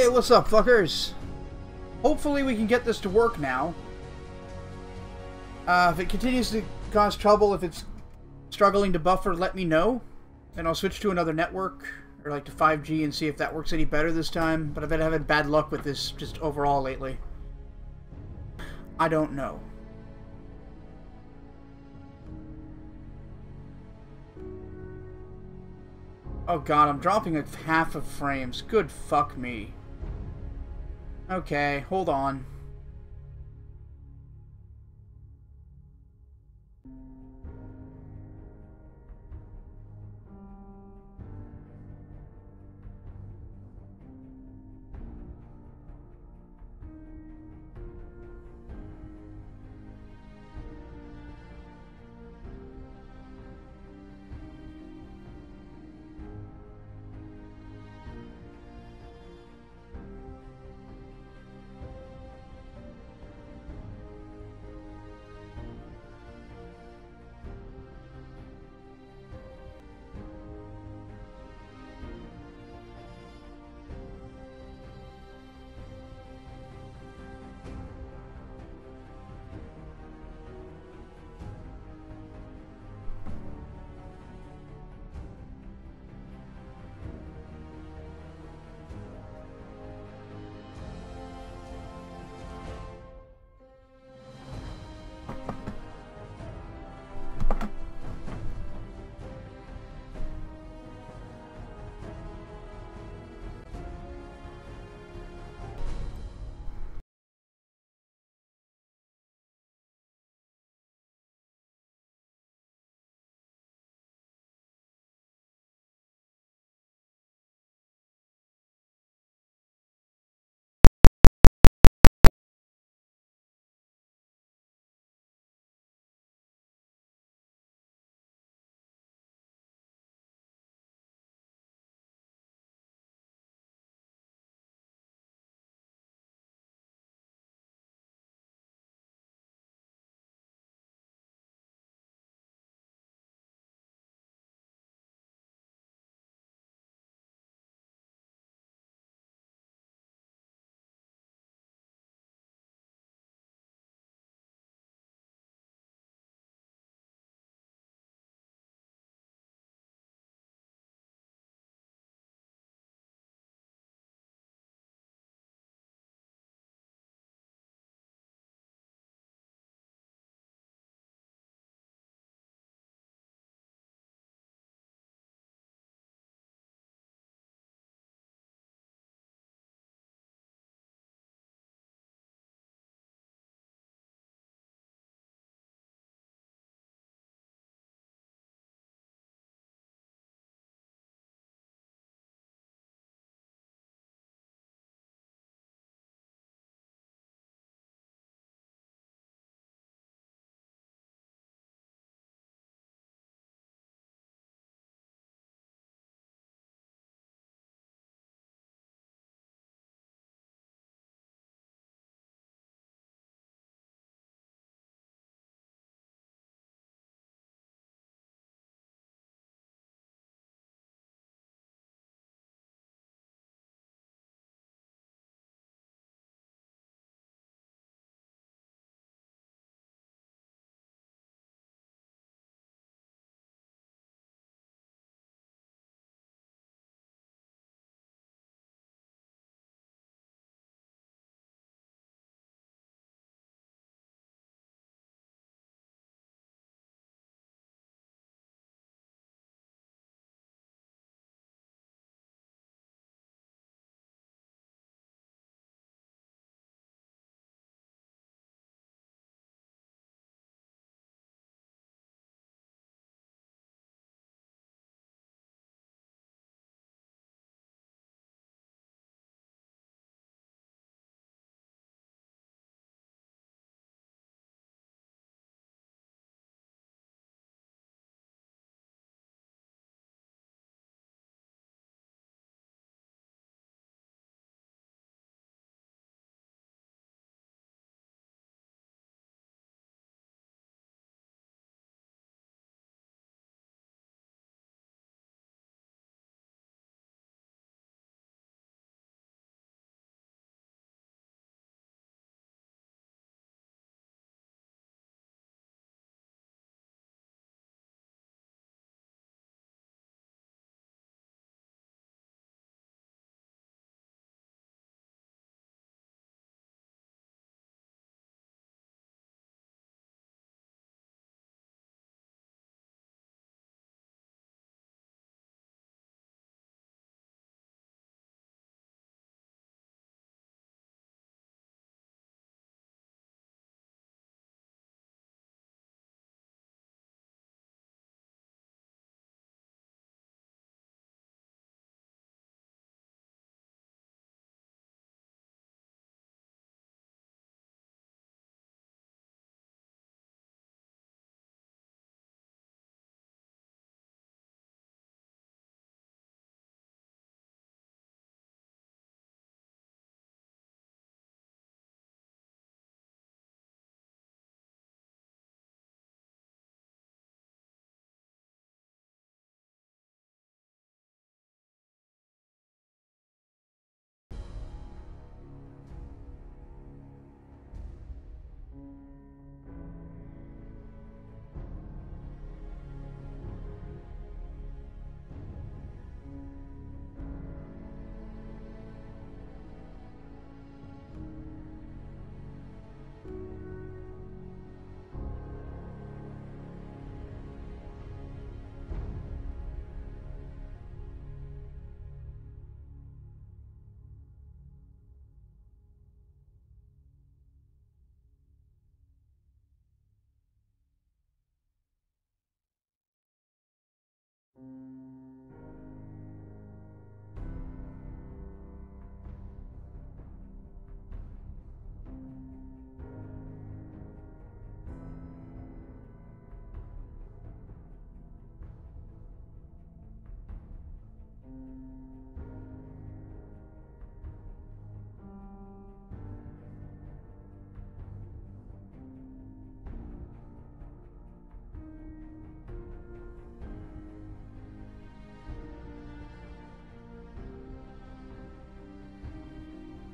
Hey, what's up, fuckers? Hopefully we can get this to work now. If it continues to cause trouble, if it's struggling to buffer, let me know. And I'll switch to another network, or like to 5G, and see if that works any better this time. But I've been having bad luck with this just overall lately. I don't know. Oh god, I'm dropping like half of frames. Good fuck me. Okay, hold on.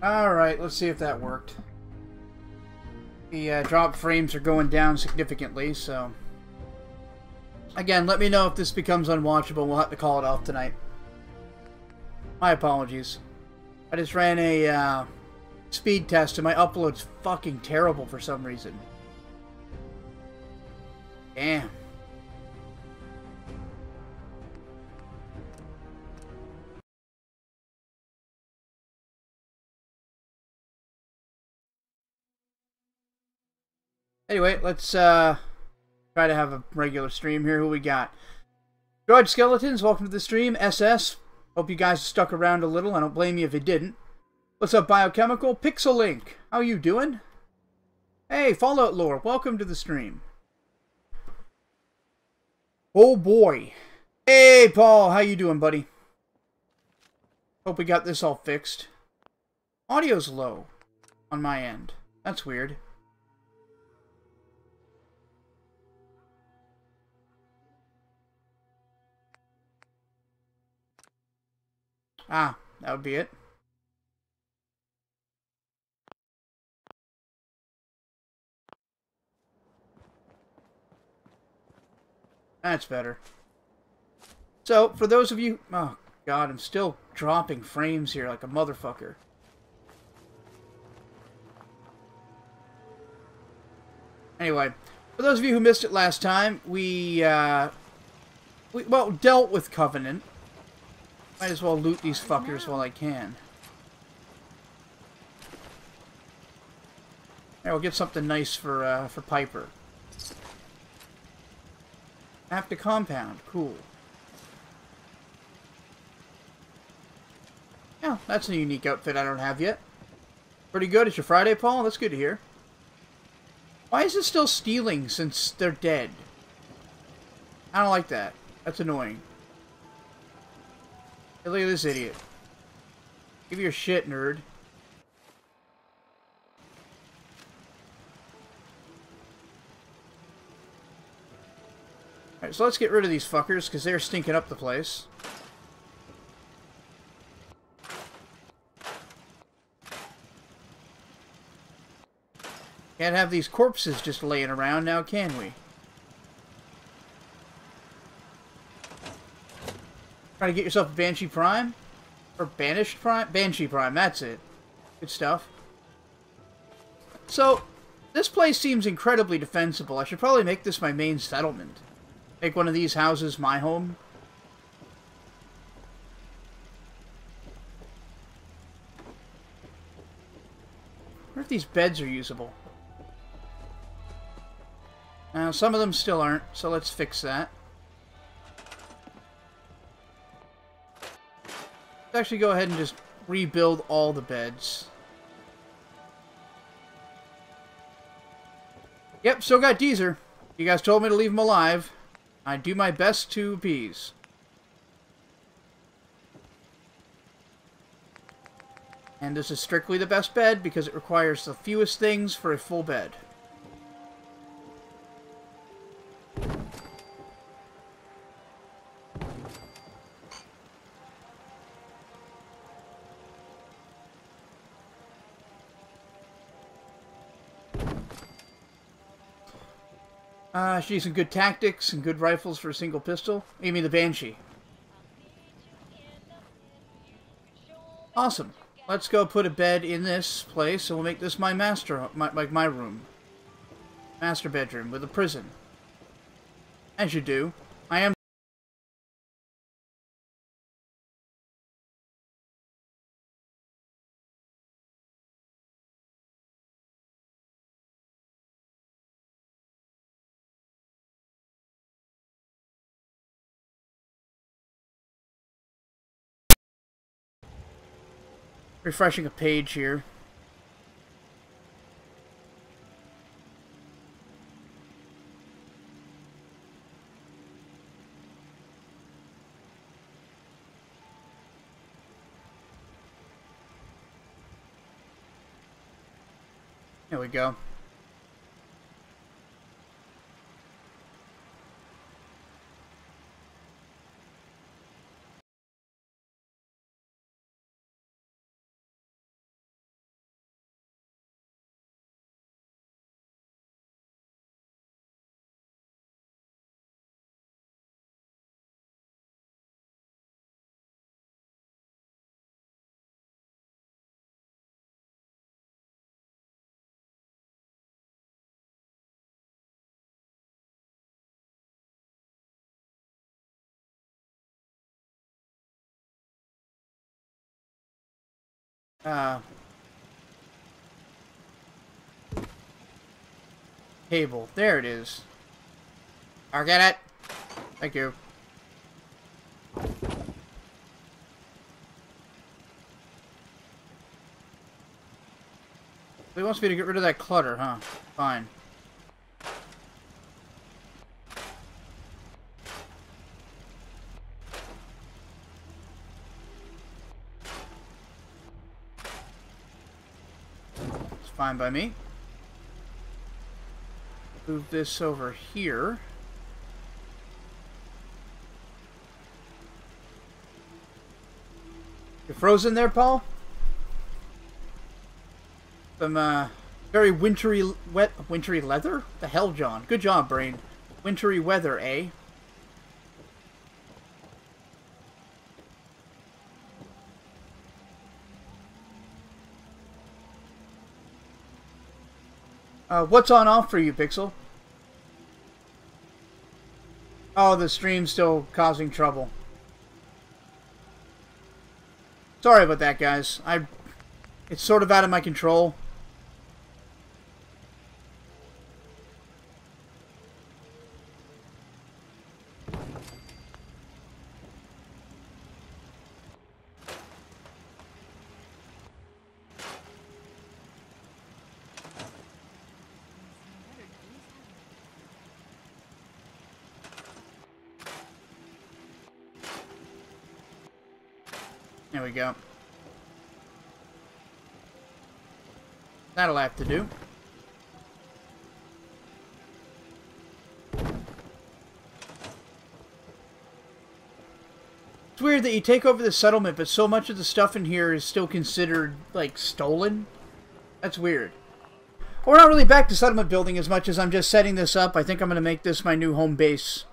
Alright, let's see if that worked. The drop frames are going down significantly, so... Again, let me know if this becomes unwatchable. We'll have to call it off tonight. My apologies. I just ran a speed test and my upload's fucking terrible for some reason. Damn. Anyway, let's try to have a regular stream here. Who we got? George Skeletons, welcome to the stream. SS, hope you guys stuck around a little. I don't blame you if you didn't. What's up, Biochemical? Pixel Link, how you doing? Hey, Fallout Lore, welcome to the stream. Oh boy. Hey, Paul, how you doing, buddy? Hope we got this all fixed. Audio's low on my end. That's weird. Ah, that would be it. That's better. So, for those of you... Oh, God, I'm still dropping frames here like a motherfucker. Anyway, for those of you who missed it last time, we well, dealt with Covenant. Might as well loot these fuckers while I can. There, we'll get something nice for Piper. After compound, cool. Yeah, that's a unique outfit I don't have yet. Pretty good. It's your Friday, Paul? That's good to hear. Why is it still stealing since they're dead? I don't like that. That's annoying. Hey, look at this idiot. Give me your shit, nerd. Alright, so let's get rid of these fuckers, because they're stinking up the place. Can't have these corpses just laying around now, can we? Trying to get yourself a Banshee Prime? Or Banished Prime? Banshee Prime, that's it. Good stuff. So, this place seems incredibly defensible. I should probably make this my main settlement. Make one of these houses my home. I wonder if these beds are usable. Now, some of them still aren't, so let's fix that. Let's actually go ahead and just rebuild all the beds. Yep, still got Deezer. You guys told me to leave him alive. I do my best to appease. And this is strictly the best bed because it requires the fewest things for a full bed. She needs some good tactics and good rifles for a single pistol. You mean the Banshee? Awesome. Let's go put a bed in this place, and we'll make this my master, my room. Master bedroom with a prison. As you do. I am refreshing a page here. There we go. Cable. There it is. I'll get it. Thank you. He wants me to get rid of that clutter, huh? Fine. It's fine by me. Move this over here. You're frozen there, Paul? Some, very wintry leather? The hell, John? Good job, brain. Wintry weather, eh? What's on off for you, Pixel? Oh, the stream's still causing trouble. Sorry about that, guys. It's sort of out of my control. There we go. That'll have to do. It's weird that you take over the settlement, but so much of the stuff in here is still considered, like, stolen. That's weird. We're not really back to settlement building as much as I'm just setting this up. I think I'm going to make this my new home base.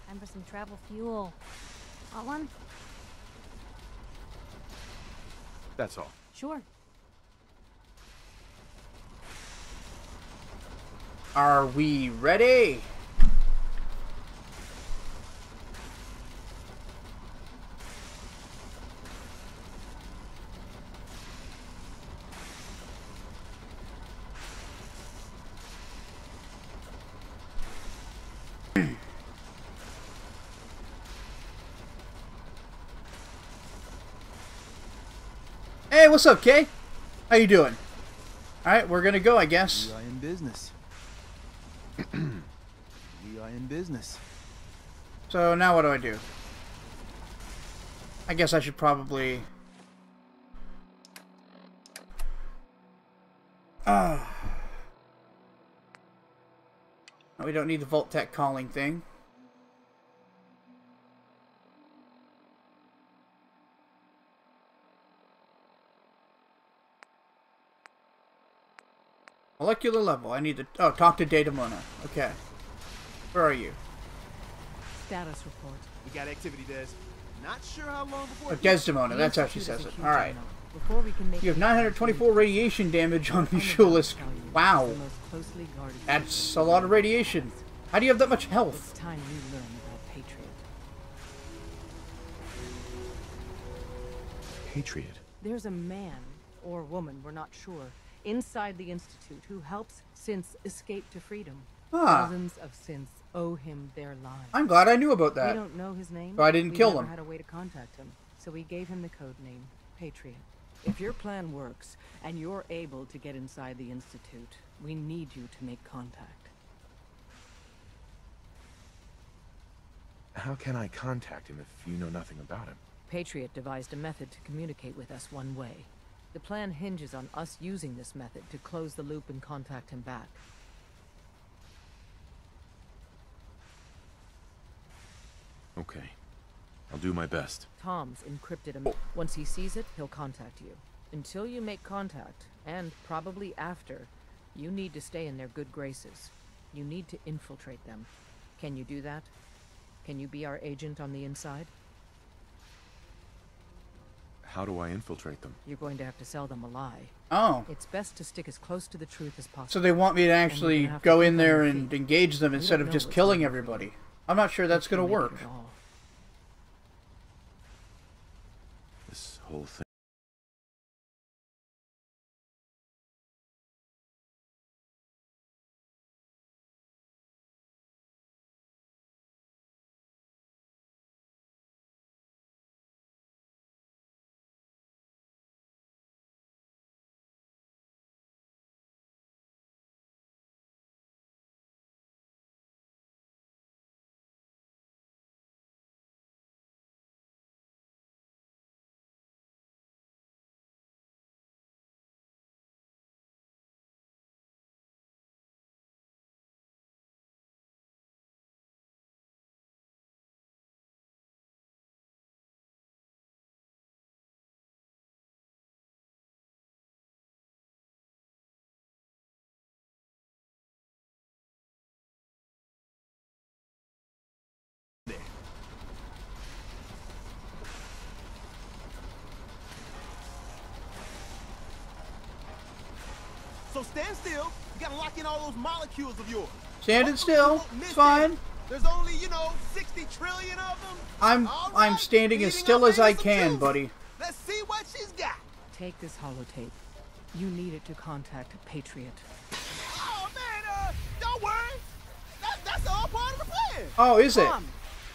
Time for some travel fuel. Want one? That's all. Sure. Are we ready? Hey, what's up, Kay? How you doing? Alright, we're gonna go, I guess. We are in business. We are in business. So now what do I do? I guess I should probably... we don't need the Vault Tech calling thing. Molecular level. I need to... Oh, talk to Datamona. Okay. Where are you? Status report. We got activity, Des. Not sure how long before... Oh, Desdemona. That's how she says it. Alright. Before we can make You have 924 radiation damage on Visualist. Wow. That's a lot of radiation. How do you have that much health? It's time you learn about Patriot. Patriot. There's a man, or woman, we're not sure, inside the Institute who helps synths escape to freedom. Thousands of synths owe him their lives. I'm glad I knew about that. We don't know his name. So I didn't kill him. We never had a way to contact him, so we gave him the code name, Patriot. If your plan works, and you're able to get inside the Institute, we need you to make contact. How can I contact him if you know nothing about him? Patriot devised a method to communicate with us one way. The plan hinges on us using this method to close the loop and contact him back. Okay. I'll do my best. Tom's encrypted him. Once he sees it, he'll contact you. Until you make contact, and probably after, you need to stay in their good graces. You need to infiltrate them. Can you do that? Can you be our agent on the inside? How do I infiltrate them? You're going to have to sell them a lie. Oh. It's best to stick as close to the truth as possible. So they want me to actually go in there and engage them instead of just killing everybody. I'm not sure that's going to work. This whole thing. So stand still. You gotta lock in all those molecules of yours. Standing still. It's fine. There's only, 60 trillion of them. I'm standing as still as I can, buddy. Let's see what she's got. Take this holotape. You need it to contact Patriot. Oh man, don't worry. That's all part of the plan. Oh, is it? Tom,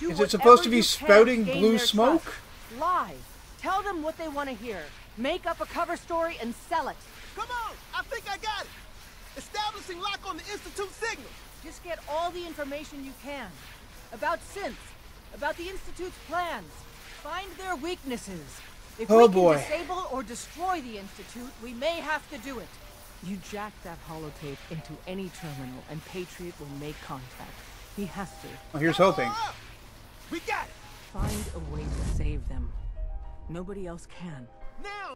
Is it supposed to be spouting blue smoke? Trust. Lie. Tell them what they want to hear. Make up a cover story and sell it. Come on, I think I got it. Establishing lock on the Institute signal. Just get all the information you can. About synths, about the Institute's plans. Find their weaknesses. If we can disable or destroy the Institute, we may have to do it. You jack that holotape into any terminal and Patriot will make contact. He has to. Well, here's hoping. We got it. Find a way to save them. Nobody else can. Now.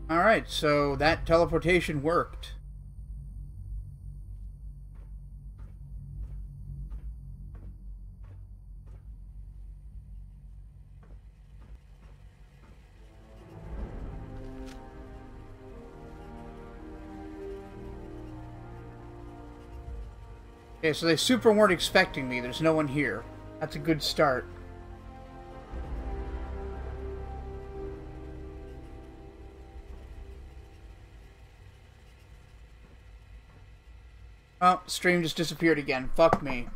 Alright, so that teleportation worked. Okay, so they super weren't expecting me. There's no one here. That's a good start. Oh, stream just disappeared again. Fuck me.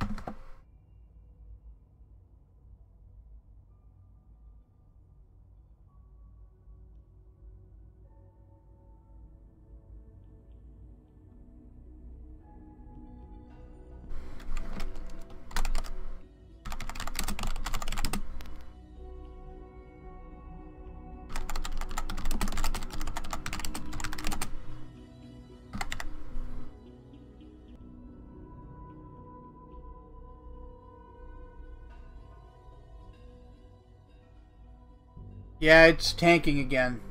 Yeah, it's tanking again.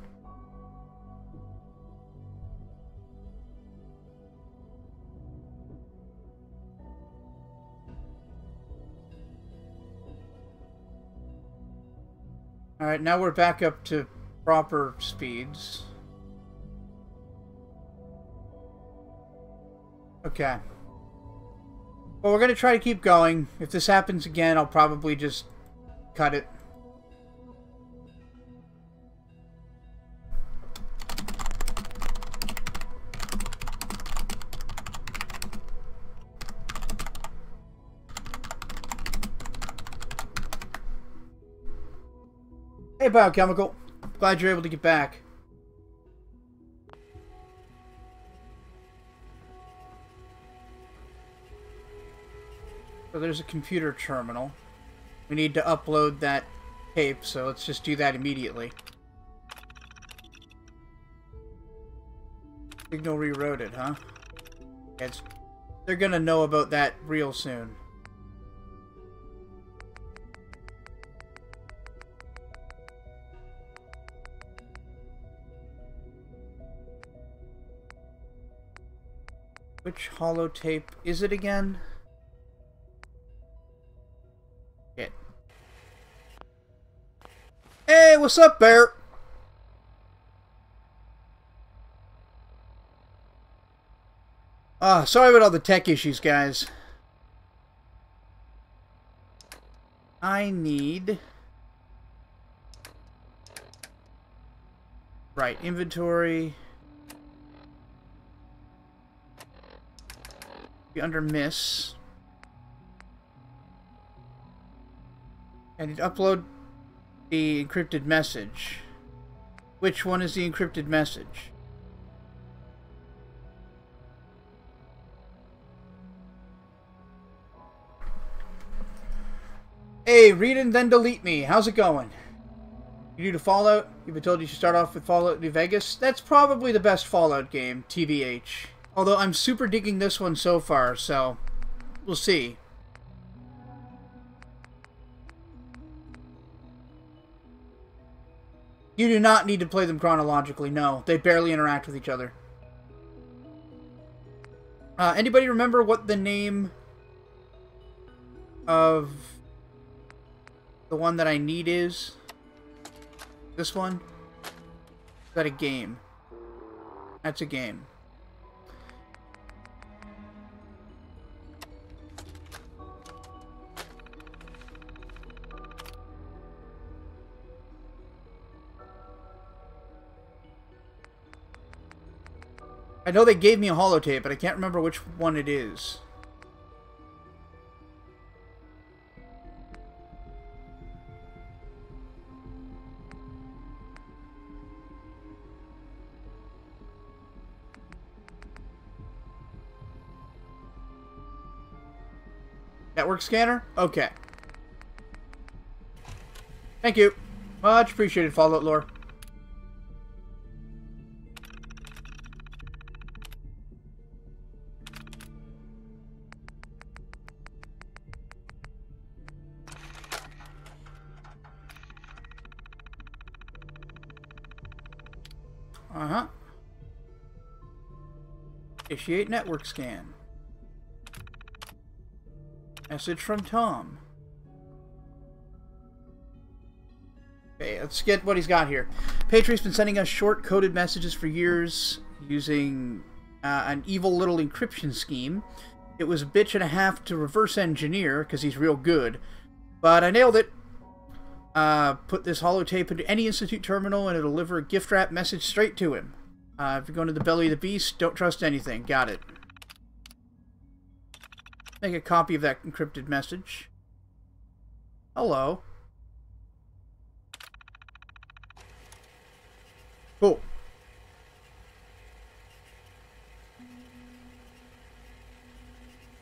Alright, now we're back up to proper speeds. Okay. Well, we're gonna try to keep going. If this happens again, I'll probably just cut it. Hey, Biochemical. Glad you're able to get back. So there's a computer terminal. We need to upload that tape, so let's just do that immediately. Signal rerouted, huh? They're gonna know about that real soon. Which holotape is it again? Shit. Hey, what's up, Bear? Sorry about all the tech issues, guys. I need... Right, inventory... Under miss. I need to upload the encrypted message. Which one is the encrypted message? Hey, read and then delete me. How's it going? You new to Fallout? You've been told you should start off with Fallout New Vegas? That's probably the best Fallout game, TBH. Although I'm super digging this one so far, so we'll see. You do not need to play them chronologically, no. They barely interact with each other. Anybody remember what the name of the one that I need is? This one? Is that a game? That's a game. I know they gave me a holotape, but I can't remember which one it is. Network scanner? Okay. Thank you. Much appreciated, Fallout lore. Uh-huh. Initiate network scan. Message from Tom. Okay, let's get what he's got here. Patriot's been sending us short-coded messages for years using an evil little encryption scheme. It was a bitch and a half to reverse engineer, because he's real good. But I nailed it. Put this holotape into any Institute terminal and it'll deliver a gift wrap message straight to him. If you're going to the belly of the beast, don't trust anything. Got it. Make a copy of that encrypted message. Hello. Cool.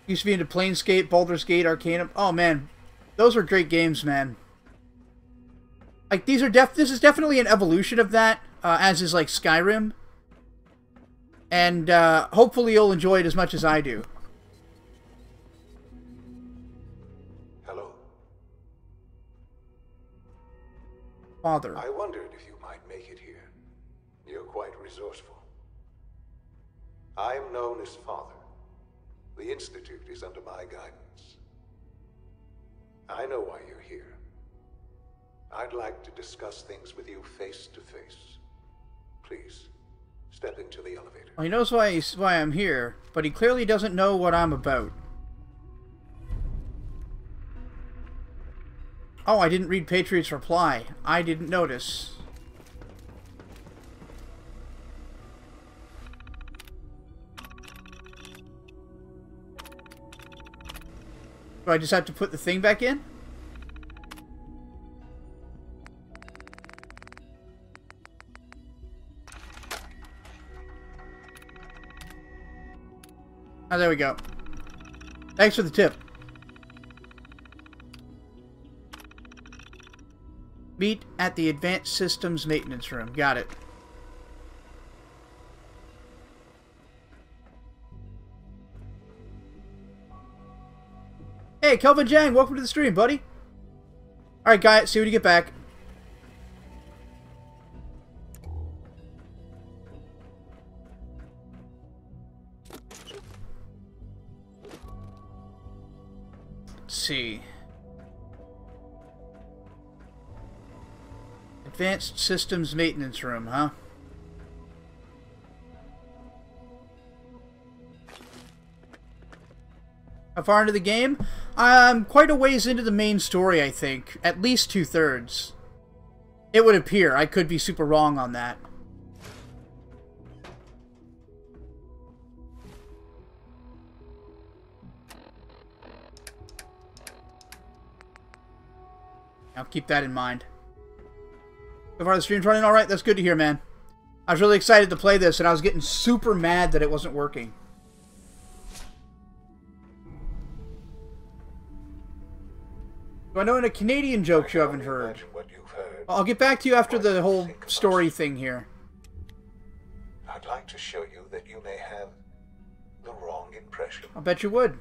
Used to be into Planescape, Baldur's Gate, Arcanum. Oh man, those were great games, man. Like these are this is definitely an evolution of that, as is like Skyrim. And hopefully you'll enjoy it as much as I do. Hello. Father. I wondered if you might make it here. You're quite resourceful. I'm known as Father. The Institute is under my guidance. I know why you're here. I'd like to discuss things with you face to face. Please, step into the elevator. Well, he knows why I'm here, but he clearly doesn't know what I'm about. Oh, I didn't read Patriot's reply. I didn't notice. Do I just have to put the thing back in? Oh, there we go. Thanks for the tip. Meet at the Advanced Systems Maintenance Room. Got it. Hey, Kelvin Jang, welcome to the stream, buddy. Alright, Guy, see you when you get back. Let's see. Advanced Systems Maintenance Room, huh? How far into the game? I'm quite a ways into the main story, I think. At least 2/3. It would appear. I could be super wrong on that. I'll keep that in mind. So far the stream's running alright? That's good to hear, man. I was really excited to play this, and I was getting super mad that it wasn't working. Do I know any Canadian jokes you haven't heard? I'll get back to you after the whole story thing here. I'd like to show you that you may have the wrong impression. I'll bet you would.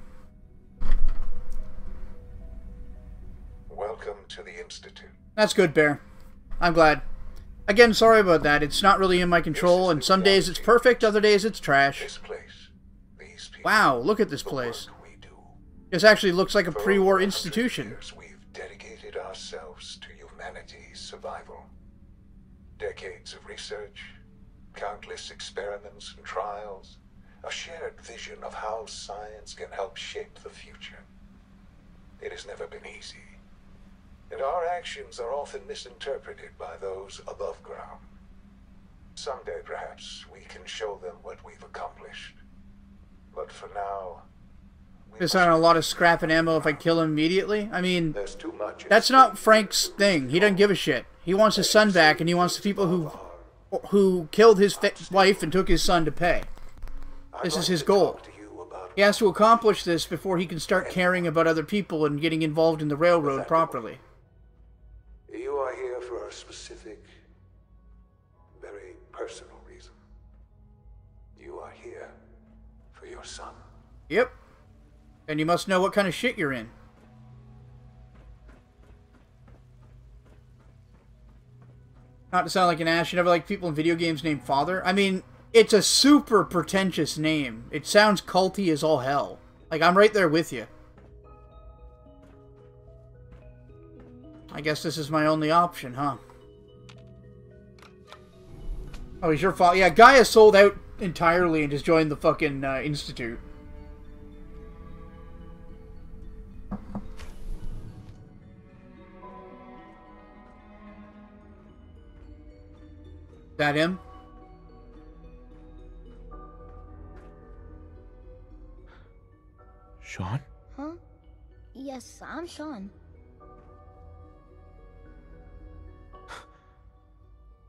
Welcome to the Institute. That's good, Bear. I'm glad. Again, sorry about that. It's not really in my control, and some days it's perfect, other days it's trash. This place, these people, wow, look at this place. This actually looks like a pre-war institution. We've dedicated ourselves to humanity's survival. Decades of research, countless experiments and trials, a shared vision of how science can help shape the future. It has never been easy, and our actions are often misinterpreted by those above ground. Someday, perhaps, we can show them what we've accomplished. But for now... There's not a lot of scrap and ammo if I kill him immediately. I mean, there's too much. That's not Frank's thing. He doesn't give a shit. He wants his son back, and he wants the people who killed his wife and took his son to pay. This is his goal. He has to accomplish this before he can start caring about other people and getting involved in the railroad properly. You are here for a specific, very personal reason. You are here for your son. Yep. And you must know what kind of shit you're in. Not to sound like an ass, you never like people in video games named Father? I mean, it's a super pretentious name. It sounds culty as all hell. Like, I'm right there with you. I guess this is my only option, huh? Oh, he's your father. Yeah, Guy has sold out entirely and just joined the fucking Institute. Is that him? Sean? Huh? Yes, I'm Sean.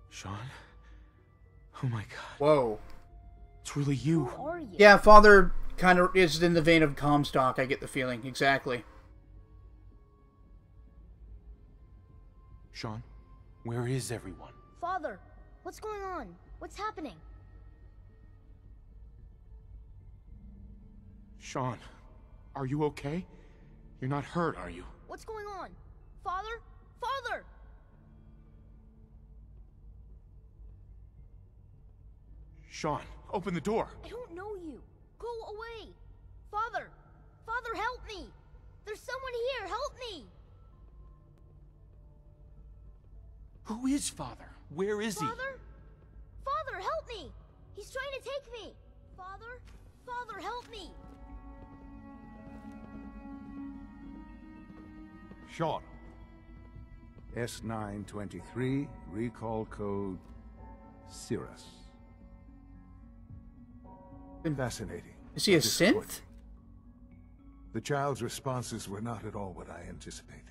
Sean? Oh my god. Whoa. It's really you. Who are you? Yeah, Father kind of is in the vein of Comstock, I get the feeling. Exactly. Sean, where is everyone? Father, what's going on? What's happening? Sean, are you okay? You're not hurt, are you? What's going on? Father? Father! Sean, open the door. I don't know you. Go away. Father! Father, help me! There's someone here, help me! Who is Father? Where is he? Father? Father, help me! He's trying to take me! Father? Father, help me! Sean. S923, recall code Cirrus. Fascinating. Is he a Disappointing. synth? The child's responses were not at all what I anticipated.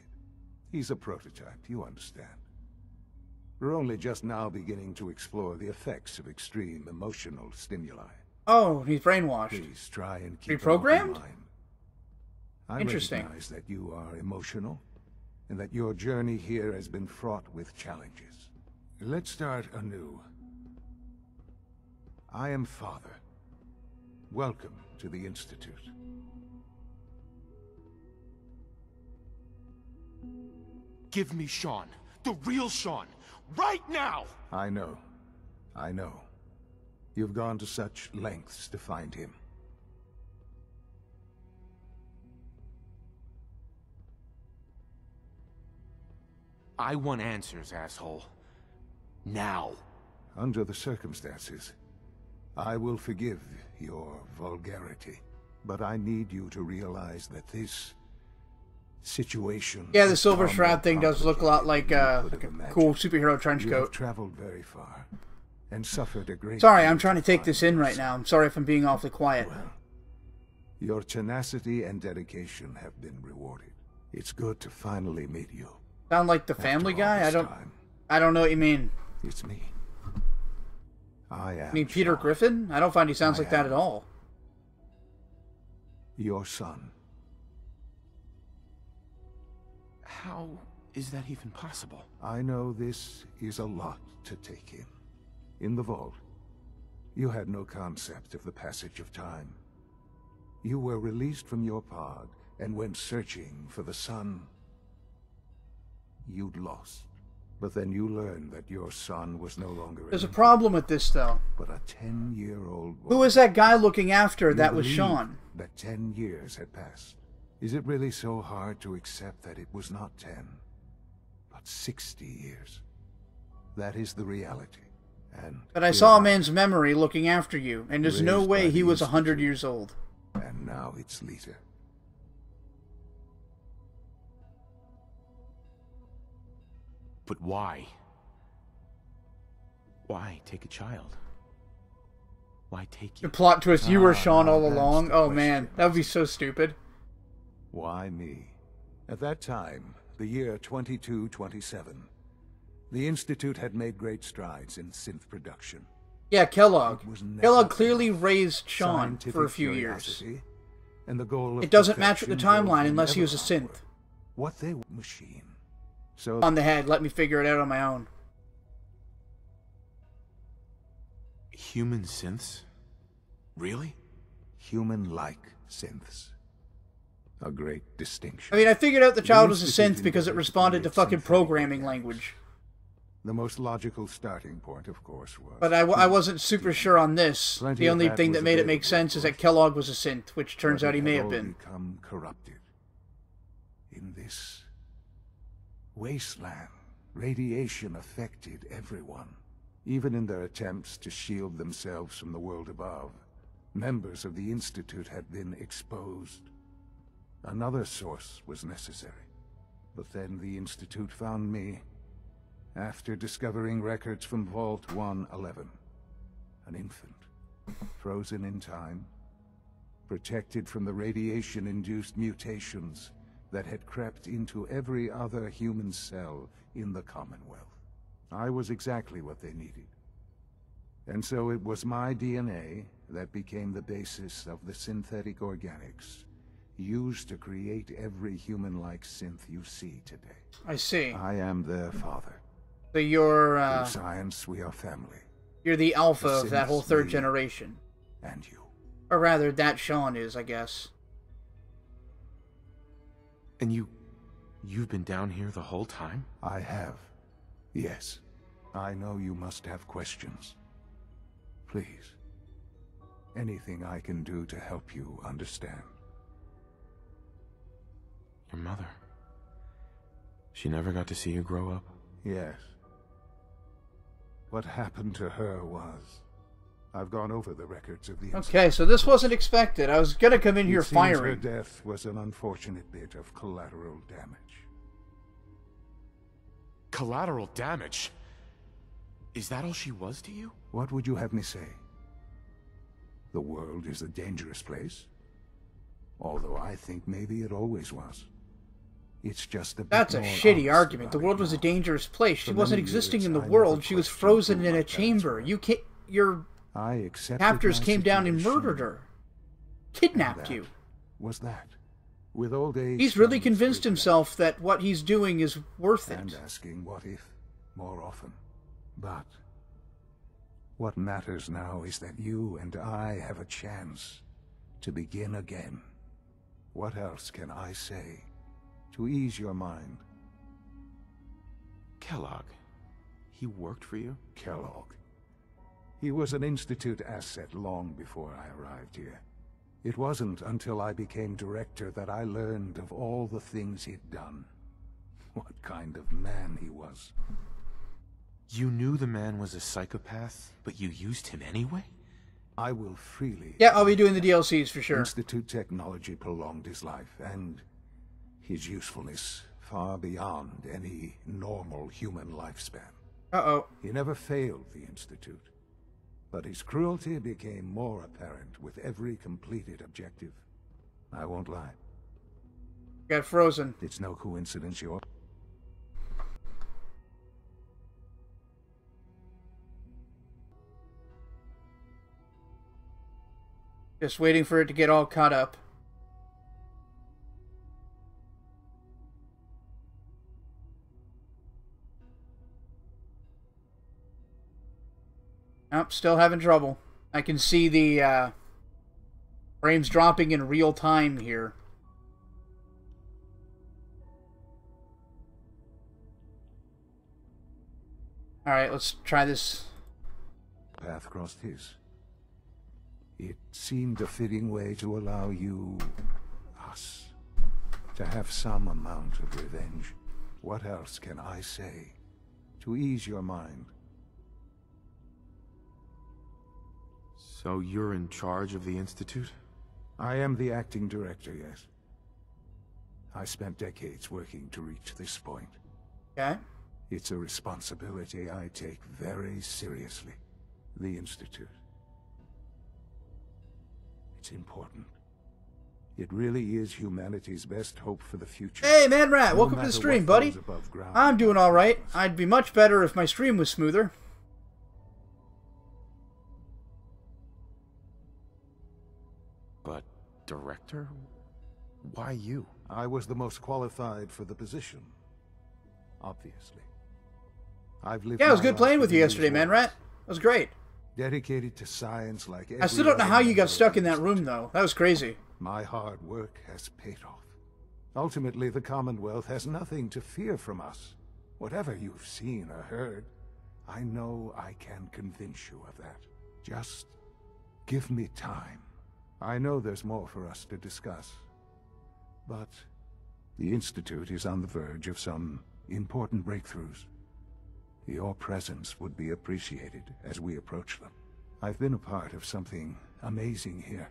He's a prototype, you understand. We're only just now beginning to explore the effects of extreme emotional stimuli. Oh, he's brainwashed. Please try and keep Reprogrammed? an open mind. I Interesting. recognize that you are emotional, and that your journey here has been fraught with challenges. Let's start anew. I am Father. Welcome to the Institute. Give me Sean. The real Sean. Right now! I know. I know. You've gone to such lengths to find him. I want answers, asshole. Now. Under the circumstances, I will forgive your vulgarity. But I need you to realize that this situation... Yeah, the is Silver far Shroud more thing does look a lot like complicated a than you could have cool imagined. superhero trench You have coat. traveled very far and suffered a great Sorry, deal I'm trying to take this in right find now. I'm sorry if I'm being awfully quiet. Well, your tenacity and dedication have been rewarded. It's good to finally meet you. Sound like the After Family all Guy? this I time, don't know what you mean. it's me. I am You mean Peter Sean, Griffin? I don't find he sounds I like that am. at all. your son. How is that even possible? I know this is a lot to take in. In the vault, you had no concept of the passage of time. You were released from your pod and went searching for the son you'd lost. But then you learned that your son was no longer There's a an problem with this, though. but a 10-year-old boy. Who was that guy looking after You that was believed Sean? that 10 years had passed. Is it really so hard to accept that it was not 10, but 60 years? That is the reality. And But I here saw a I man's memory looking after you, and there's no Raised way by he the was 100 Institute. years old. And now it's Lita. But why? Why take a child? Why take The you? plot twist, you were Ah, Sean all that's along. the Oh man, question. that would be so stupid. Why me? At that time, the year 2227, the Institute had made great strides in synth production. Yeah, Kellogg. It was never Kellogg clearly enough. raised Sean Scientific for a few years. curiosity and the goal of It doesn't match with the perfection timeline drove unless he them was a ever synth. onward. What they machine. So On the head, let me figure it out on my own. Human synths? Really? human-like synths. A great distinction. I mean, I figured out the child was a Institute synth because it endeavored to responded to create fucking synthetic programming organs. language. The most logical starting point, of course, was... But I wasn't super sure on this. Plenty The of only that thing was that made it available, make sense of is that course. Kellogg was a synth, which turns But out he it may had have all been. become corrupted. In this wasteland, radiation affected everyone. Even in their attempts to shield themselves from the world above, members of the Institute had been exposed. Another source was necessary. But then the Institute found me, after discovering records from Vault 111. An infant, frozen in time, protected from the radiation-induced mutations that had crept into every other human cell in the Commonwealth. I was exactly what they needed. And so it was my DNA that became the basis of the synthetic organics used to create every human-like synth you see today. I see. I am their father. So you're, Through science, we are family. you're the alpha The of that whole synths, third me, generation. And you. Or rather, that Sean is, I guess. And you've been down here the whole time? I have. Yes. I know you must have questions. Please. Anything I can do to help you understand. Your mother. She never got to see you grow up? Yes. What happened to her was... I've gone over the records of the incident. Okay, so this wasn't expected. I was gonna come in here It seems her firing. death was an unfortunate bit of collateral damage. Collateral damage? Is that all she was to you? What would you have me say? The world is a dangerous place? Although I think maybe it always was. It's just a bit That's a more shitty honest argument. The about it world was a now. dangerous place. She For wasn't many existing years, in the I never world. She was questioned frozen who in my a parents chamber. were. Your I accepted captors my came down and situation, murdered her. and Kidnapped that you. Was that. With old age He's really comes convinced regret, himself that what he's doing is worth and it. asking what if more often. But what matters now is that you and I have a chance to begin again. What else can I say to ease your mind? Kellogg. He worked for you? Kellogg. He was an Institute asset long before I arrived here. It wasn't until I became director that I learned of all the things he'd done. What kind of man he was. You knew the man was a psychopath, but you used him anyway? I will freely... Yeah, I'll be doing the DLCs for sure. Institute technology prolonged his life, and his usefulness far beyond any normal human lifespan. Uh-oh. He never failed the Institute, but his cruelty became more apparent with every completed objective. I won't lie. Got frozen. It's no coincidence you're... Just waiting for it to get all caught up. Nope, still having trouble. I can see the frames dropping in real time here. Alright, let's try this. Path crossed his. It seemed a fitting way to allow you, us, to have some amount of revenge. What else can I say to ease your mind? So you're in charge of the Institute? I am the acting director, yes. I spent decades working to reach this point. Okay. It's a responsibility I take very seriously. The Institute. It's important. It really is humanity's best hope for the future. Hey, Man Rat, No welcome to the matter stream, what buddy. goes above ground. I'm doing alright. I'd be much better if my stream was smoother. But director? Why you? I was the most qualified for the position. Obviously. I've lived Yeah, it was my good life playing with you within yesterday, these Man walls, Rat. That was great. dedicated to science like I still don't know every how other you got member stuck of in the that room, Institute. though. That was crazy. My hard work has paid off. Ultimately, the Commonwealth has nothing to fear from us. Whatever you've seen or heard, I know I can convince you of that. Just give me time. I know there's more for us to discuss. But the Institute is on the verge of some important breakthroughs. Your presence would be appreciated as we approach them. I've been a part of something amazing here.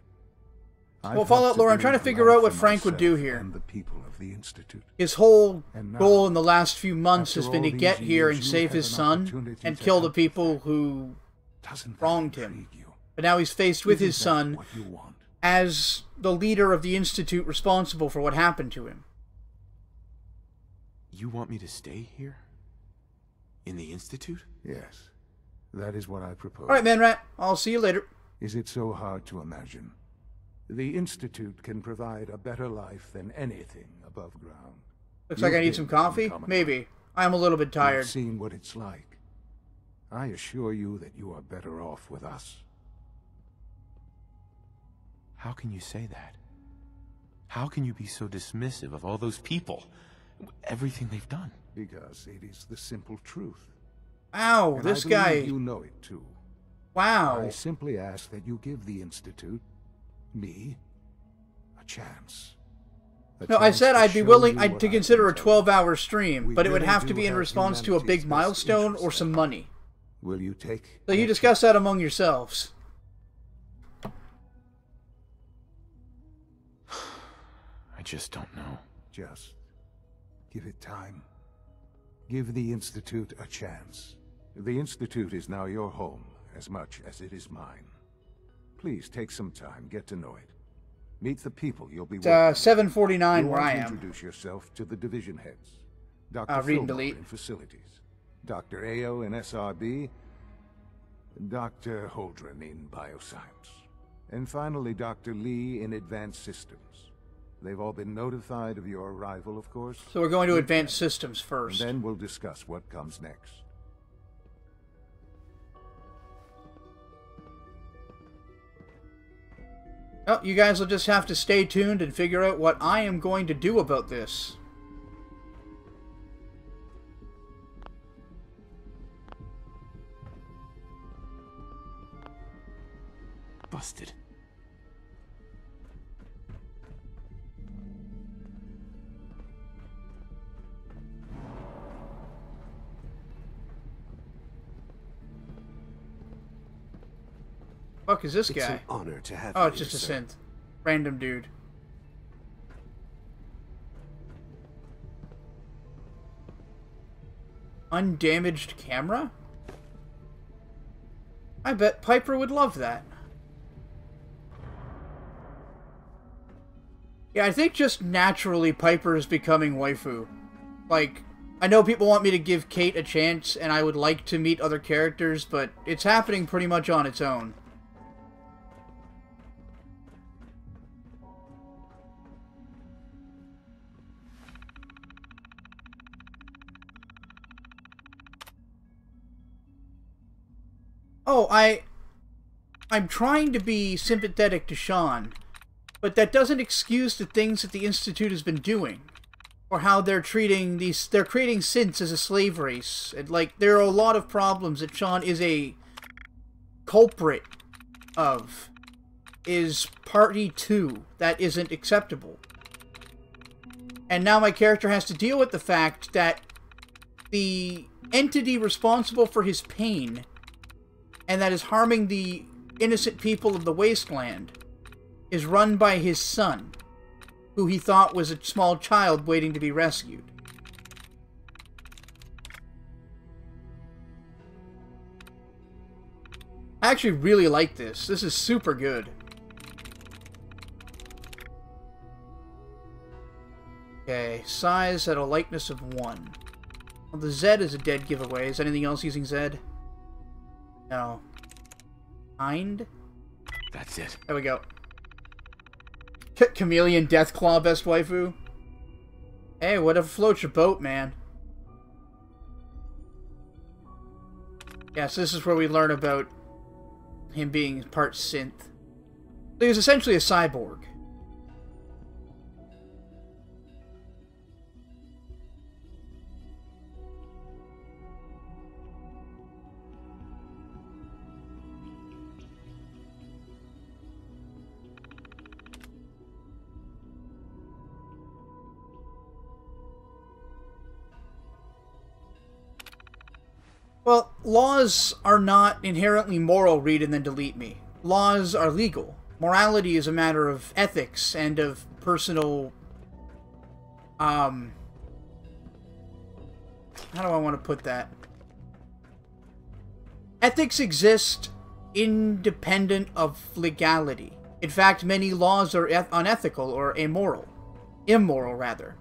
Well, Fallout lore, I'm trying to figure out what Frank would do here. And the people of the Institute. His whole Now, goal in the last few months has been to all get these here years, and you save have his an son opportunity and to kill the help. people who Doesn't that wronged him. intrigue you? But now he's faced with his Isn't that son what you want? as the leader of the Institute responsible for what happened to him. You want me to stay here? In the Institute? Yes, that is what I propose. Alright, Man Rat, I'll see you later. Is it so hard to imagine? The Institute can provide a better life than anything above ground. Looks like I need some coffee? Maybe. I'm a little bit tired. You've seen what it's like. I assure you that you are better off with us. How can you say that? How can you be so dismissive of all those people? Everything they've done? Because it is the simple truth. Ow, And this I guy... believe you know it too. Wow. I simply ask that you give the Institute, me, a chance. No, I said I'd be willing to consider a I've been telling 12-hour stream, We but it would really have to do be in have response to a big humanity's best milestone or interests some at money. Will you take... So you that discuss that among yourselves. I just don't know. Just give it time. Give the Institute a chance. The Institute is now your home as much as it is mine. Please take some time, get to know it. Meet the people you'll be It's working with. 7:49 You where want I to am. introduce yourself to the division heads. Dr. Read and Fillmore delete. in facilities, Dr. Ayo in SRB, Dr. Holdren in bioscience, and finally Dr. Lee in advanced systems. They've all been notified of your arrival, of course. So we're going to advanced systems And first. then we'll discuss what comes next. Oh, you guys will just have to stay tuned and figure out what I am going to do about this. Busted. Fuck is this It's guy? an honor to have Oh, you it's just a here, sir. synth. Random dude. Undamaged camera? I bet Piper would love that. Yeah, I think just naturally Piper is becoming waifu. Like, I know people want me to give Kate a chance, and I would like to meet other characters, but it's happening pretty much on its own. Oh, I'm trying to be sympathetic to Sean, but that doesn't excuse the things that the Institute has been doing. Or how they're treating they're creating synths as a slave race. And, like, there are a lot of problems that Sean is a culprit of. Is party 2 that isn't acceptable. And now my character has to deal with the fact that the entity responsible for his pain and that is harming the innocent people of the wasteland is run by his son, who he thought was a small child waiting to be rescued. I actually really like this. This is super good. Okay, size at a likeness of 1. Well, the Z is a dead giveaway. Is anything else using Z? No. Kind? That's it. There we go. Chameleon Deathclaw best waifu. Hey, whatever floats your boat, man. Yes, this is where we learn about him being part synth. He was essentially a cyborg. Well, laws are not inherently moral, read and then delete me. Laws are legal. Morality is a matter of ethics and of personal, how do I want to put that? Ethics exist independent of legality. In fact, many laws are unethical or immoral. Immoral, rather.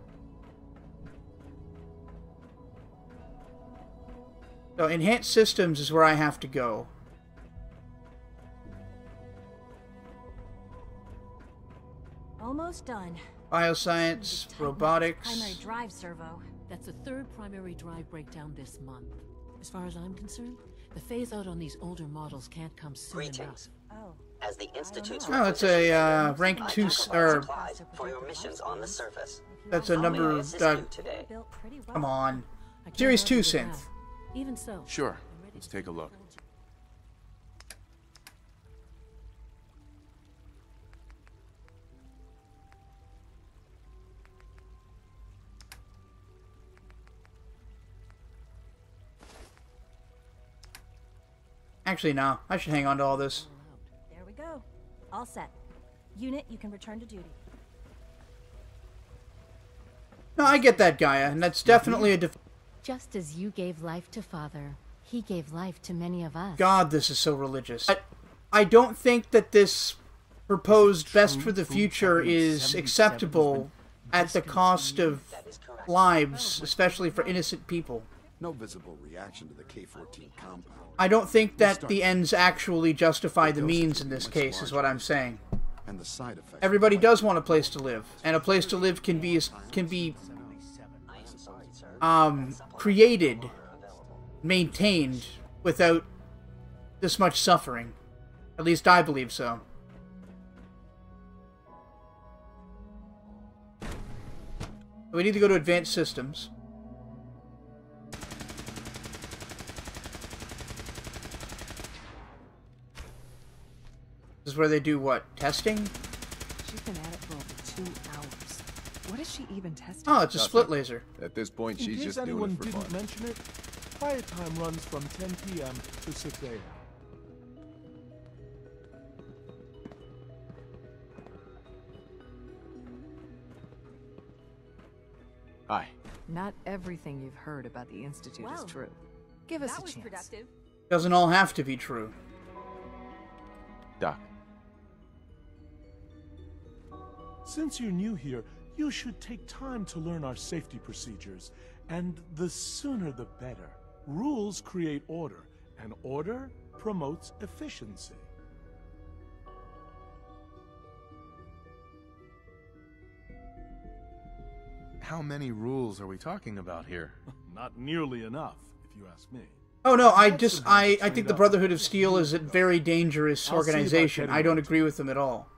So, enhanced systems is where I have to go. Almost done. Bioscience, robotics. Primary drive servo. That's the third primary drive breakdown this month. As far as I'm concerned, the phase-out on these older models can't come soon enough. Oh. As the Institute's Oh, it's a rank 2 or for your missions on the surface. that's a number of come on. Series 2 synth. Even so. Sure. Let's take a look. Actually, no. I should hang on to all this. There we go. All set. Unit, you can return to duty. No, I get that, Gaia, and that's definitely a Just as you gave life to Father, he gave life to many of us. God, this is so religious. I don't think that this proposed best for the future is acceptable at the cost of lives, especially for innocent people. No visible reaction to the K-14 compound. I don't think that the ends actually justify the means in this case, is what I'm saying. And the side effects. Everybody does want a place to live, and a place to live can be created, maintained without this much suffering. At least I believe so. We need to go to Advanced Systems. This is where they do what? Testing? She's been at it for over 2 hours. What is she even testing? Oh, it's a split laser. At this point, she's just doing it for fun. Mention it, fire time runs from 10 p.m. to 6 a.m. Hi. Not everything you've heard about the Institute is true. Give us a chance. Productive. Doesn't all have to be true. Doc. Since you're new here, you should take time to learn our safety procedures. And the sooner the better. Rules create order, and order promotes efficiency. How many rules are we talking about here? Not nearly enough, if you ask me. Oh no, I think the Brotherhood of Steel is a very dangerous organization. I don't agree with them at all.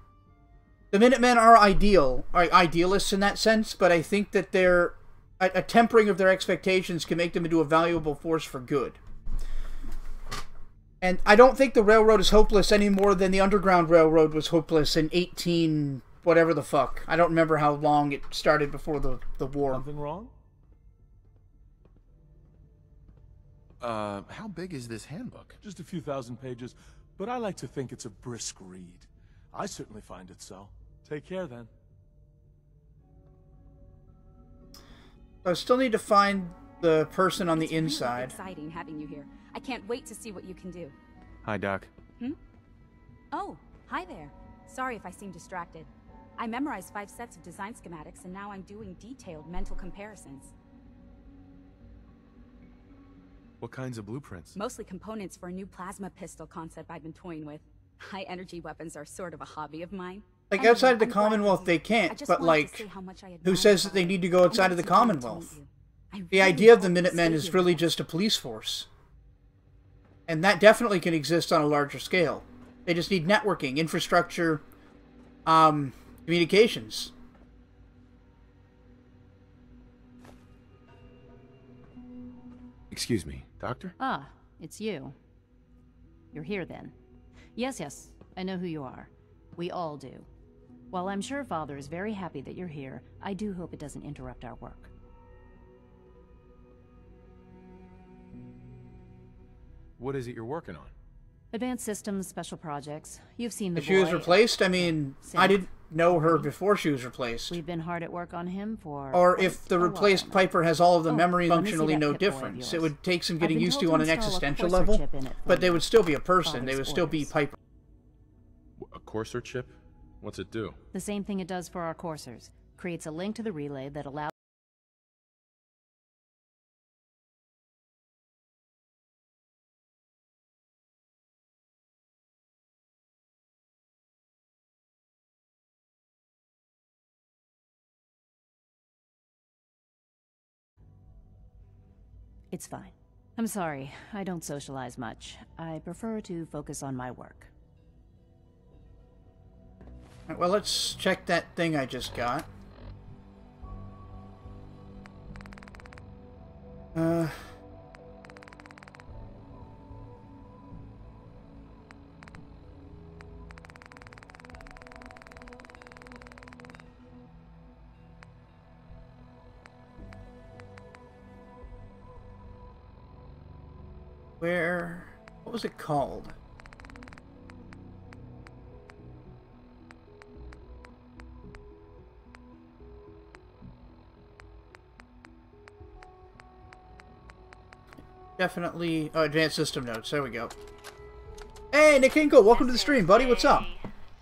The Minutemen are idealists in that sense, but I think that a tempering of their expectations can make them into a valuable force for good. And I don't think the railroad is hopeless any more than the Underground Railroad was hopeless in 18 whatever the fuck. I don't remember how long it started before the war. Something wrong? How big is this handbook? Just a few thousand pages, but I like to think it's a brisk read. I certainly find it so. Take care, then. I still need to find the person on the inside. It's really exciting having you here. I can't wait to see what you can do. Hi, Doc. Oh, hi there. Sorry if I seem distracted. I memorized 5 sets of design schematics, and now I'm doing detailed mental comparisons. What kinds of blueprints? Mostly components for a new plasma pistol concept I've been toying with. High-energy weapons are sort of a hobby of mine. Like, outside the Commonwealth they can't, but like, who says that they need to go outside of the Commonwealth? The idea of the Minutemen is really just a police force. And that definitely can exist on a larger scale. They just need networking, infrastructure, communications. Excuse me, Doctor? Ah, it's you. You're here then. Yes, I know who you are. We all do. While I'm sure Father is very happy that you're here, I do hope it doesn't interrupt our work. What is it you're working on? Advanced systems, special projects. You've seen the boy. She was replaced? I mean, I didn't know her before she was replaced. We've been hard at work on him for... Or if the replaced Piper has all of the memory, functionally no difference. It would take some getting used to on an existential level, but they would still be a person. They would still be Piper. A Courser chip? What's it do? The same thing it does for our coursers. Creates a link to the relay that allows... It's fine. I'm sorry, I don't socialize much. I prefer to focus on my work. Right, well, let's check that thing I just got. What was it called? Definitely, oh, advanced system notes, there we go. Hey, Nick Hinkle, welcome to the stream, buddy, what's up?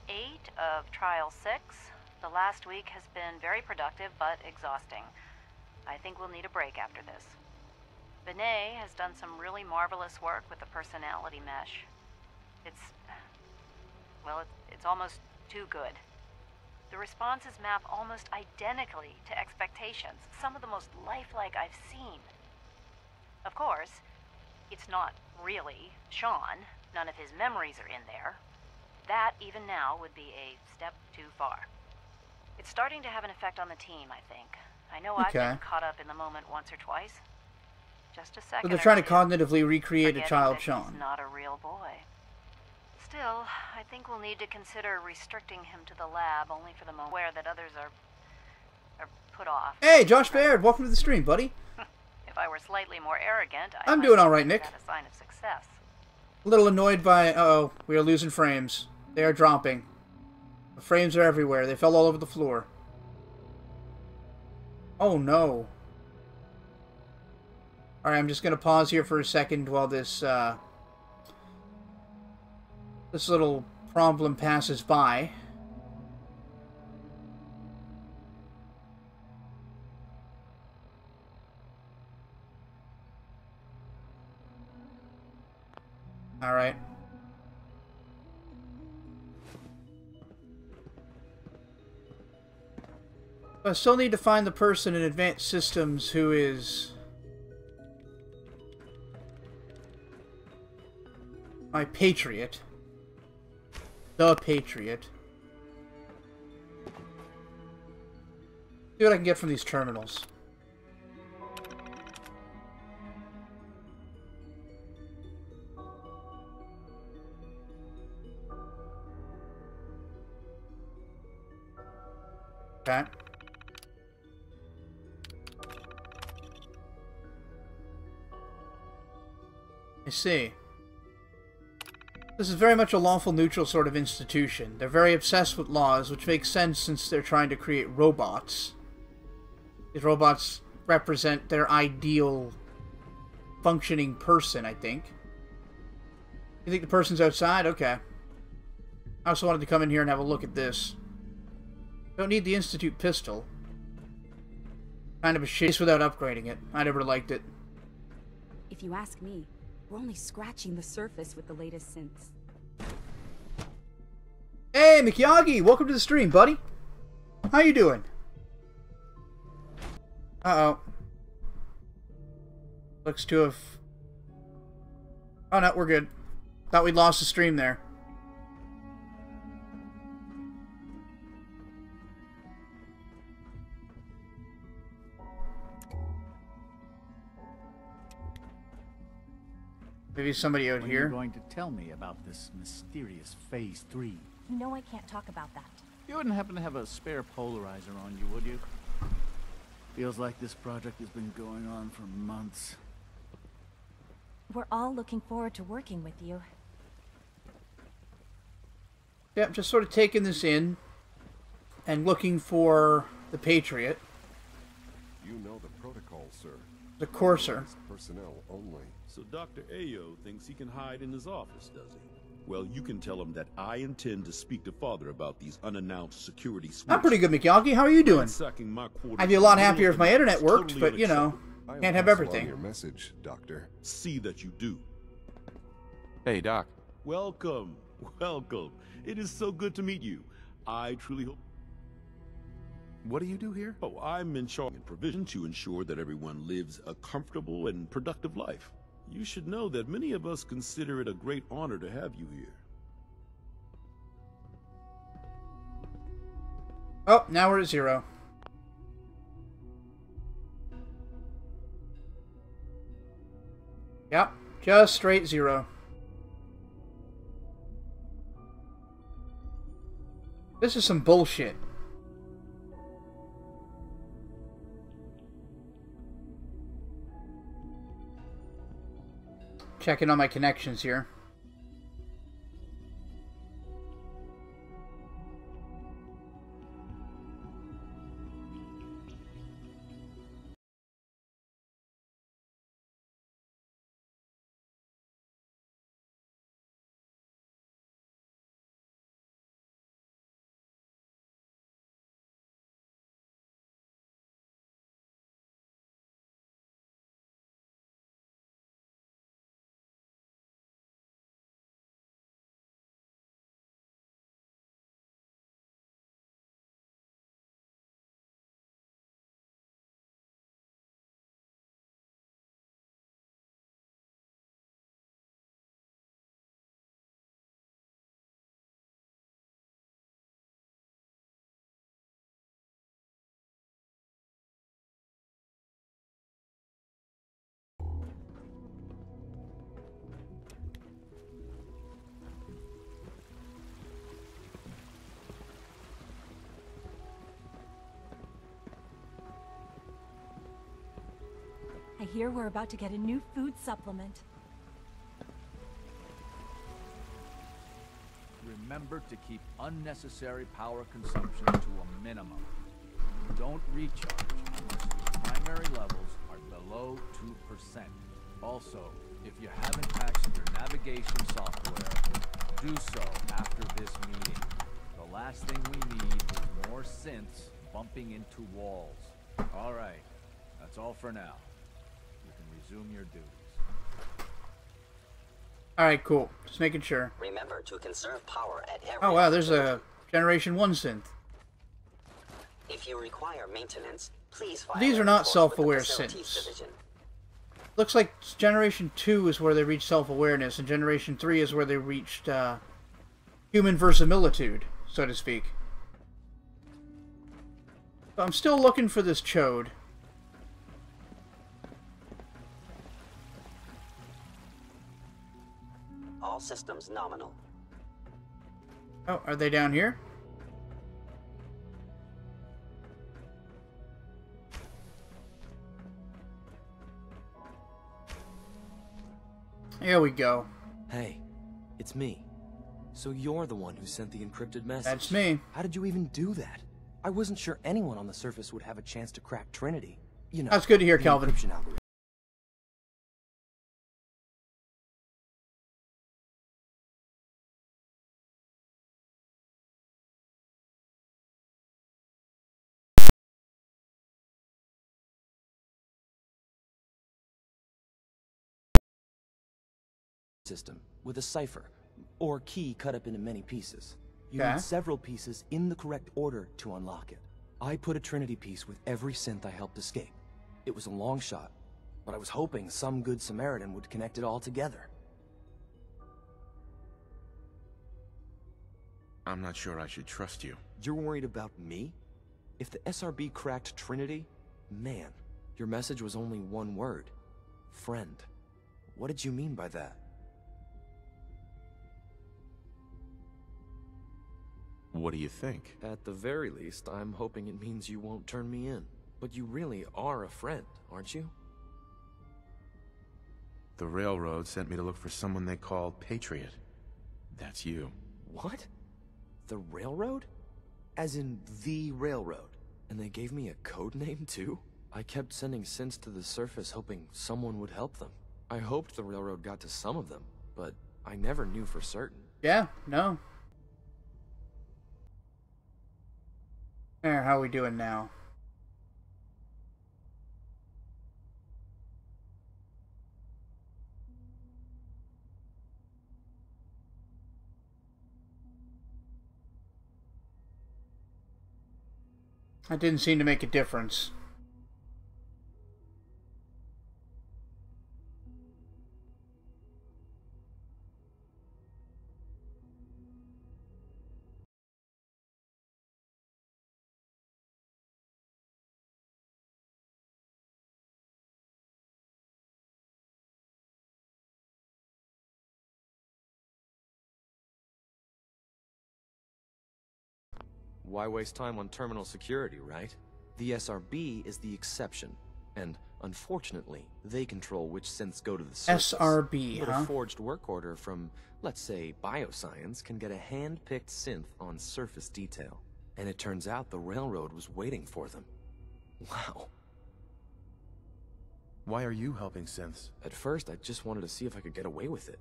8 of Trial 6. The last week has been very productive, but exhausting. I think we'll need a break after this. Benet has done some really marvelous work with the personality mesh. It's almost too good. The responses map almost identically to expectations, some of the most lifelike I've seen. Of course, it's not really Sean. None of his memories are in there. That, even now, would be a step too far. It's starting to have an effect on the team, I think. I know I've been caught up in the moment once or twice. Just a second. So they're trying to cognitively recreate a child Sean. He's not a real boy. Still, I think we'll need to consider restricting him to the lab only for the moment where that others are put off. Hey, Josh Baird, welcome to the stream, buddy. If I were slightly more arrogant, I'm doing all right, Nick. That's a sign of success. A little annoyed by, uh-oh, we are losing frames. They are dropping. The frames are everywhere. They fell all over the floor. Oh, no. Alright, I'm just going to pause here for a second while this little problem passes by. Alright. I still need to find the person in Advanced Systems who is my Patriot. The Patriot. See what I can get from these terminals. Okay. I see. This is very much a lawful neutral sort of institution. They're very obsessed with laws, which makes sense since they're trying to create robots. These robots represent their ideal functioning person, I think. You think the person's outside? Okay. I also wanted to come in here and have a look at this. Don't need the Institute pistol. Kind of a shit without upgrading it. I never liked it. If you ask me, we're only scratching the surface with the latest synths. Hey, Mikiyagi! Welcome to the stream, buddy. How you doing? Uh-oh. Looks to have... Oh, no, we're good. Thought we'd lost the stream there. Maybe somebody out here. When are you going to tell me about this mysterious Phase 3? You know I can't talk about that. You wouldn't happen to have a spare polarizer on you, would you? Feels like this project has been going on for months. We're all looking forward to working with you. Yeah, just sort of taking this in and looking for the Patriot. You know the protocol, sir. The Courser. Personnel only. So Dr. Ayo thinks he can hide in his office, does he? Well, you can tell him that I intend to speak to Father about these unannounced security switches. I'm pretty good, Miyagi. How are you doing? I'd be a lot happier if my internet worked, but, you know, can't have everything. Your message, Doctor. See that you do. Hey, Doc. Welcome. Welcome. It is so good to meet you. I truly hope... What do you do here? Oh, I'm in charge of provision to ensure that everyone lives a comfortable and productive life. You should know that many of us consider it a great honor to have you here. Oh, now we're at 0. Yep, just straight 0. This is some bullshit. Checking on my connections here. I hear we're about to get a new food supplement. Remember to keep unnecessary power consumption to a minimum. Don't recharge unless your primary levels are below 2%. Also, if you haven't patched your navigation software, do so after this meeting. The last thing we need is more synths bumping into walls. Alright, that's all for now. You can resume your duties. Alright, cool. Just making sure. Remember to conserve power at every... Oh wow, there's a Generation 1 synth. If you require maintenance, please file These are not self-aware synths. Looks like Generation 2 is where they reached self-awareness, and Generation 3 is where they reached human verisimilitude, so to speak. So I'm still looking for this chode. All systems nominal. Oh, are they down here? Here we go. Hey, it's me. So you're the one who sent the encrypted message. That's me. How did you even do that? I wasn't sure anyone on the surface would have a chance to crack Trinity. You know, that's good to hear, the Calvin. encryption algorithm. System with a cipher or key cut up into many pieces. You need several pieces in the correct order to unlock it. I put a Trinity piece with every synth I helped escape. It was a long shot, but I was hoping some good Samaritan would connect it all together. I'm not sure I should trust you. You're worried about me? If the SRB cracked Trinity, man, your message was only one word. Friend. What did you mean by that? What do you think? At the very least, I'm hoping it means you won't turn me in. But you really are a friend, aren't you? The The railroad sent me to look for someone they call Patriot. That's you. What? The railroad? As in the railroad? And they gave me a code name too? I kept sending synths to the surface hoping someone would help them. I hoped the railroad got to some of them, but I never knew for certain. Yeah, no. There, how are we doing now? That didn't seem to make a difference. Why waste time on terminal security, right? The SRB is the exception, and unfortunately, they control which synths go to the surface. SRB, but huh? a forged work order from, let's say, Bioscience can get a hand-picked synth on surface detail. And it turns out the railroad was waiting for them. Wow. Why are you helping synths? At first, I just wanted to see if I could get away with it.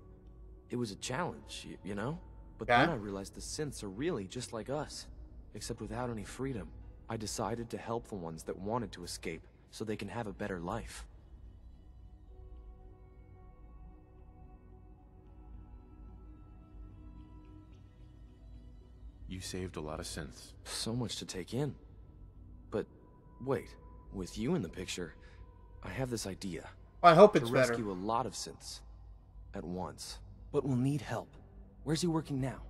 It was a challenge, you know? But Yeah? then I realized the synths are really just like us, except without any freedom. I decided to help the ones that wanted to escape, so they can have a better life. You saved a lot of synths. So much to take in. But, wait, with you in the picture, I have this idea. Well, I hope it's to better. rescue a lot of synths at once. But we'll need help. Where's he working now?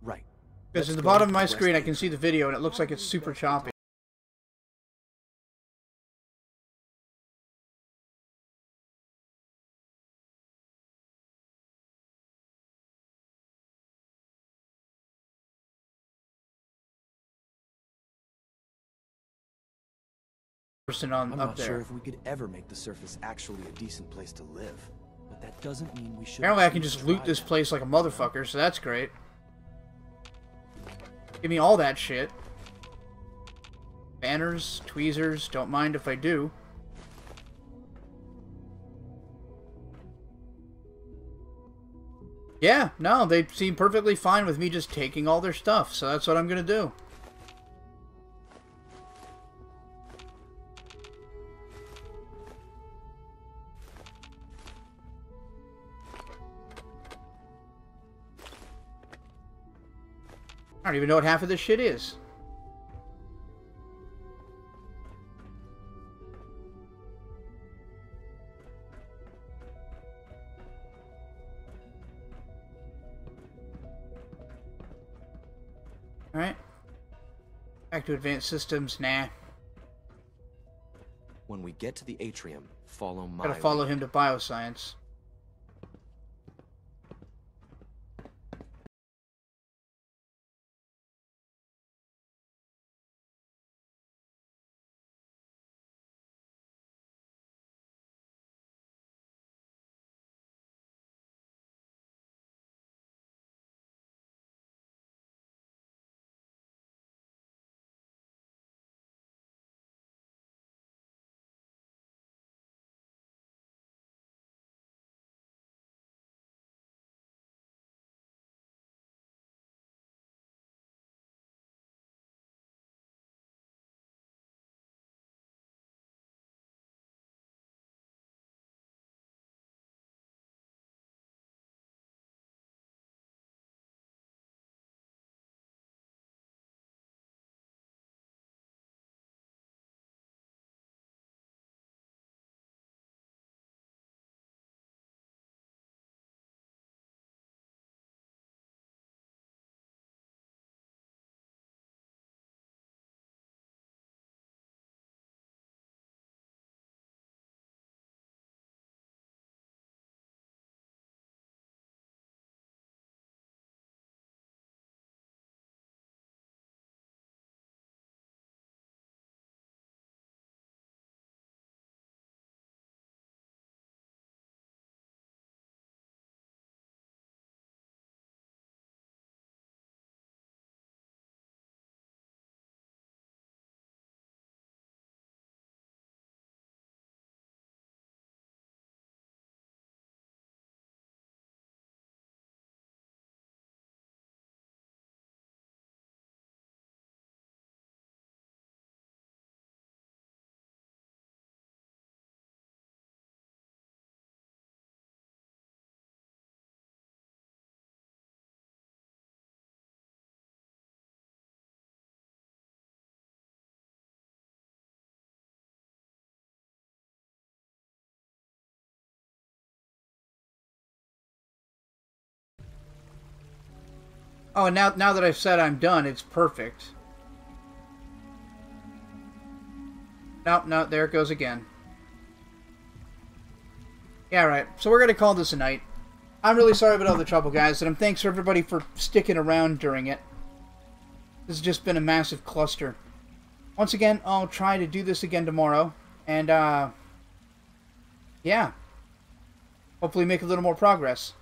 Right. Because at the bottom of my screen I can see the video and it looks like it's super choppy. Person on I'm up not there. sure if we could ever make the surface actually a decent place to live. But that doesn't mean we should. Apparently I can just loot this place like a motherfucker, so that's great. Give me all that shit. Banners, tweezers, don't mind if I do. Yeah, no, they seem perfectly fine with me just taking all their stuff, so that's what I'm gonna do. I don't even know what half of this shit is. Alright. Back to advanced systems, nah. When we get to the atrium, follow my Gotta follow lead. him to bioscience. Oh, and now that I've said I'm done, it's perfect. No, there it goes again. Yeah, right. So we're going to call this a night. I'm really sorry about all the trouble, guys, and thanks for everybody for sticking around during it. This has just been a massive cluster. Once again, I'll try to do this again tomorrow, and, yeah. Hopefully make a little more progress.